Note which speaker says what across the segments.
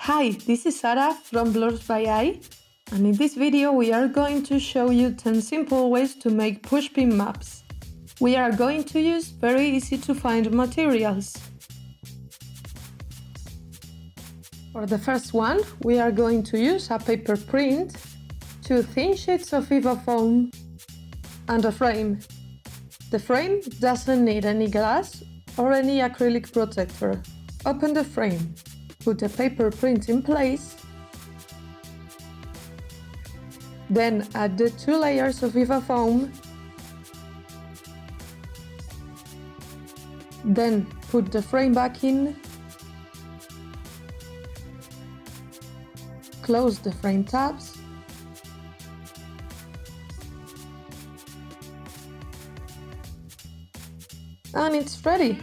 Speaker 1: Hi, this is Sara from blursbyai, and in this video we are going to show you 10 simple ways to make pushpin maps. We are going to use very easy to find materials. For the first one, we are going to use a paper print, 2 thin sheets of foam, and a frame. The frame doesn't need any glass or any acrylic protector. Open the frame. Put the paper print in place, then add the 2 layers of foam, then put the frame back in, close the frame tabs, and it's ready!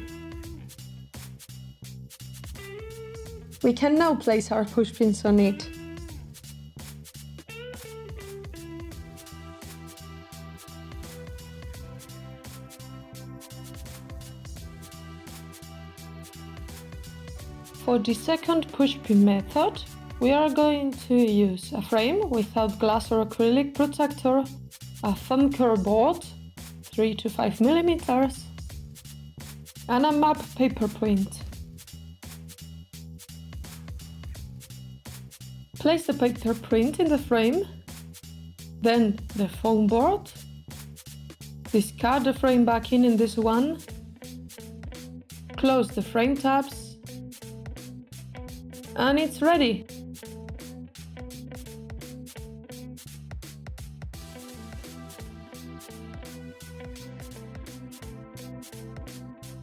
Speaker 1: We can now place our pushpins on it. For the second pushpin method, we are going to use a frame without glass or acrylic protector, a foam core board, 3 to 5 mm, and a map paper print. Place the paper print in the frame, then the foam board, discard the frame back in this one, close the frame tabs, and it's ready!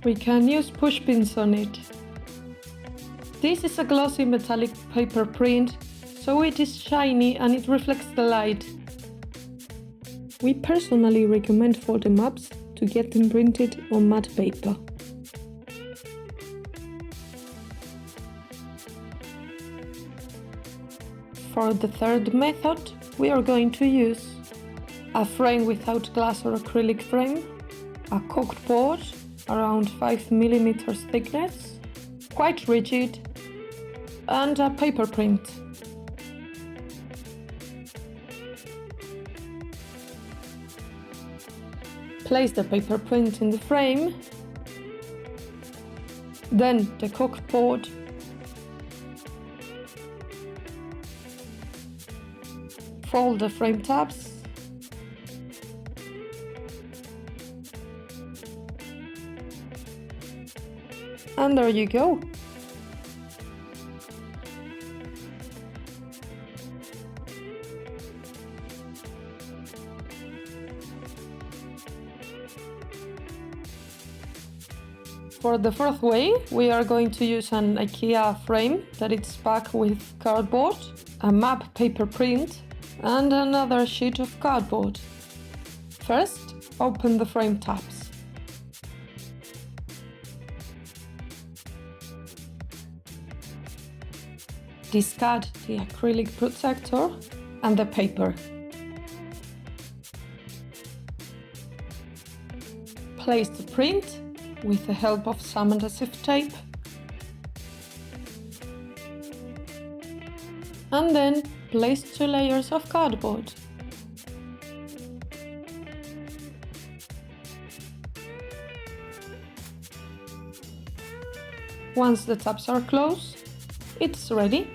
Speaker 1: We can use pushpins on it. This is a glossy metallic paper print, so it is shiny and it reflects the light. We personally recommend for the maps to get them printed on matte paper. For the third method, we are going to use a frame without glass or acrylic frame, a corked board around 5 mm thickness, quite rigid, and a paper print. Place the paper print in the frame, then the corked board, fold the frame tabs, and there you go! For the fourth way, we are going to use an IKEA frame that is packed with cardboard, a map paper print, and another sheet of cardboard. First, open the frame tabs. Discard the acrylic protector and the paper. Place the print with the help of some adhesive tape, and then place 2 layers of cardboard. Once the tabs are closed, it's ready.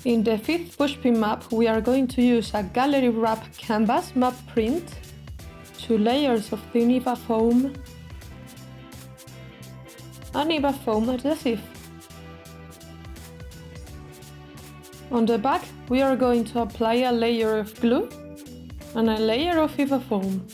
Speaker 1: In the fifth pushpin map, we are going to use a gallery wrap canvas map print, 2 layers of thin foam, and foam adhesive. On the back, we are going to apply a layer of glue and a layer of foam.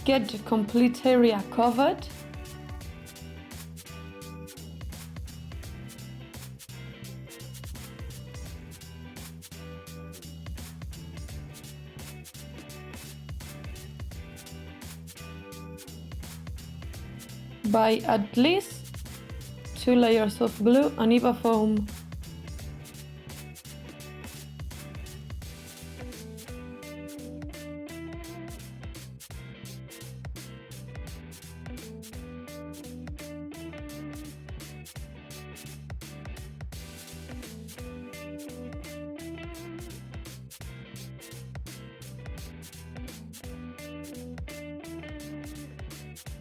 Speaker 1: Get the complete area covered. By at least 2 layers of glue and EVA foam.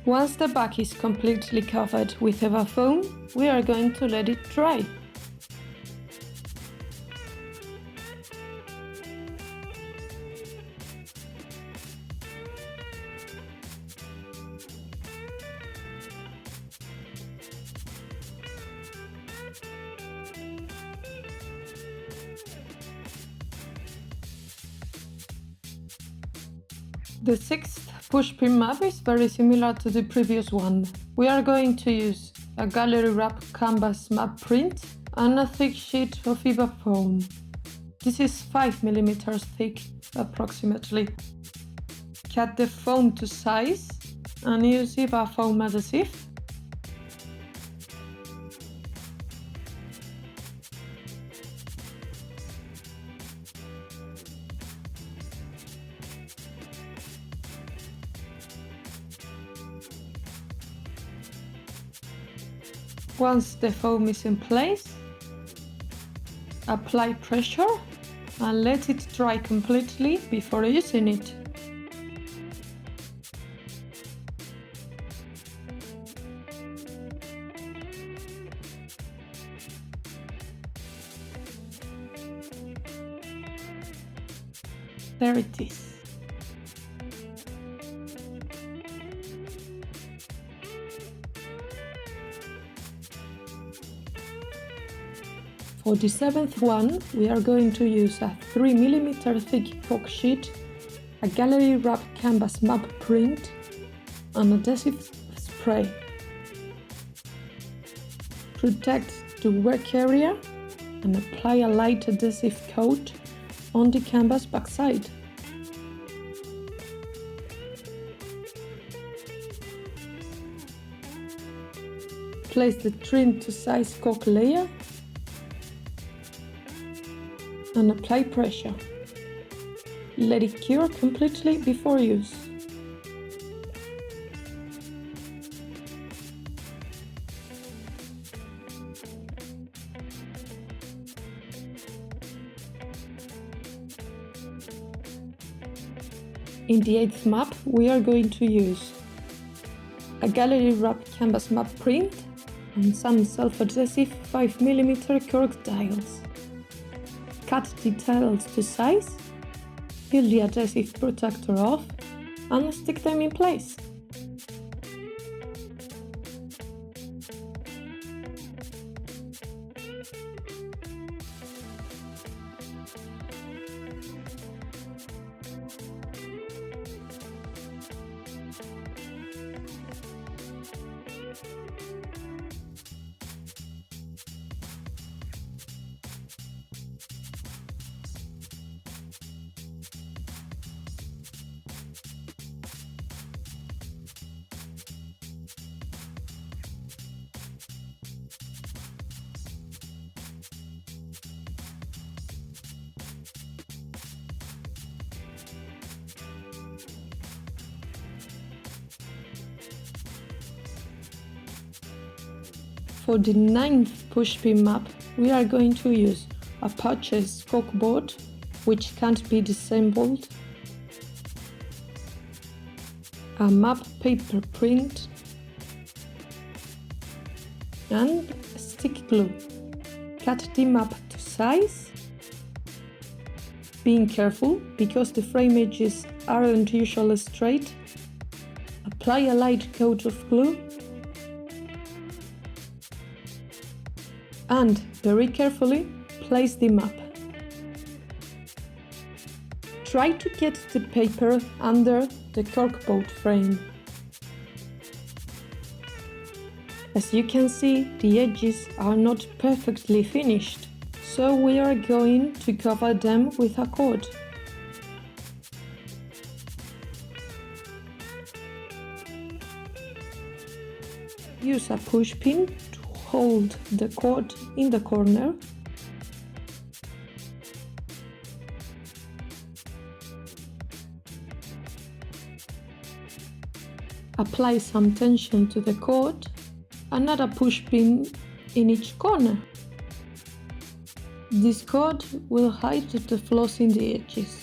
Speaker 1: Once the back is completely covered with EVA foam, we are going to let it dry. The sixth pushpin map is very similar to the previous one. We are going to use a gallery wrap canvas map print and a thick sheet of EVA foam. This is 5 mm thick approximately. Cut the foam to size and use EVA foam adhesive. Once the foam is in place, apply pressure and let it dry completely before using it. There it is. For the seventh one, we are going to use a 3 mm thick cork sheet, a gallery wrap canvas map print, and adhesive spray. Protect the work area and apply a light adhesive coat on the canvas backside. Place the trim to size cork layer and apply pressure. Let it cure completely before use. In the eighth map, we are going to use a gallery wrap canvas map print and some self-adhesive 5 mm cork tiles. Cut the tiles to size, peel the adhesive protector off and stick them in place. For the ninth pushpin map, we are going to use a purchased corkboard, which can't be disassembled, a map paper print, and stick glue. Cut the map to size, being careful because the frame edges aren't usually straight. Apply a light coat of glue and very carefully place the map. Try to get the paper under the corkboard frame. As you can see, the edges are not perfectly finished, so we are going to cover them with a cord. Use a push pin to hold the cord in the corner. Apply some tension to the cord, another push pin in each corner. This cord will hide the flaws in the edges.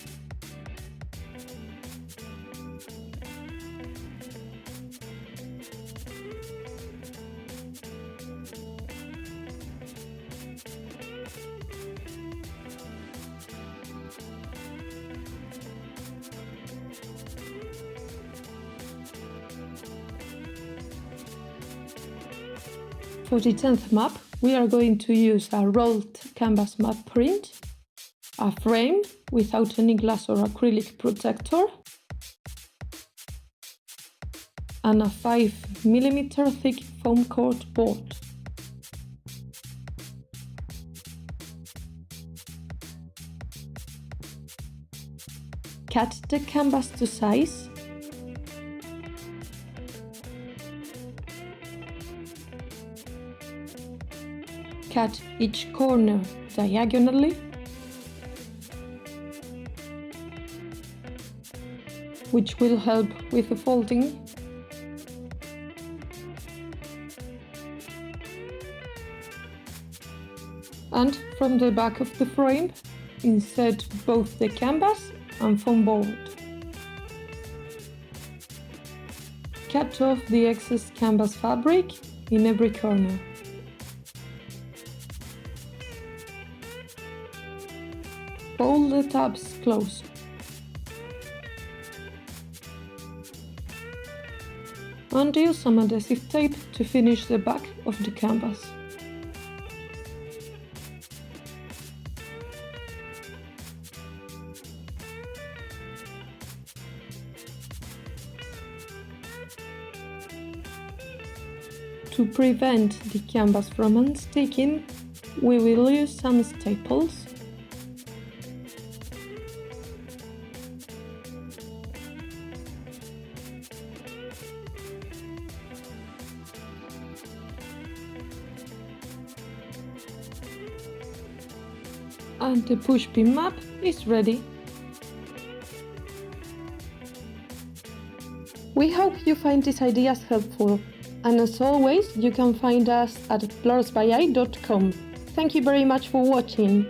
Speaker 1: For the 10th map, we are going to use a rolled canvas map print, a frame without any glass or acrylic protector, and a 5mm thick foam cord board. Cut the canvas to size. Cut each corner diagonally, which will help with the folding. And from the back of the frame, insert both the canvas and foam board. Cut off the excess canvas fabric in every corner. Fold the tabs close. And use some adhesive tape to finish the back of the canvas. To prevent the canvas from unsticking, we will use some staples. And the push pin map is ready. We hope you find these ideas helpful, and as always, you can find us at blursbyai.com. Thank you very much for watching.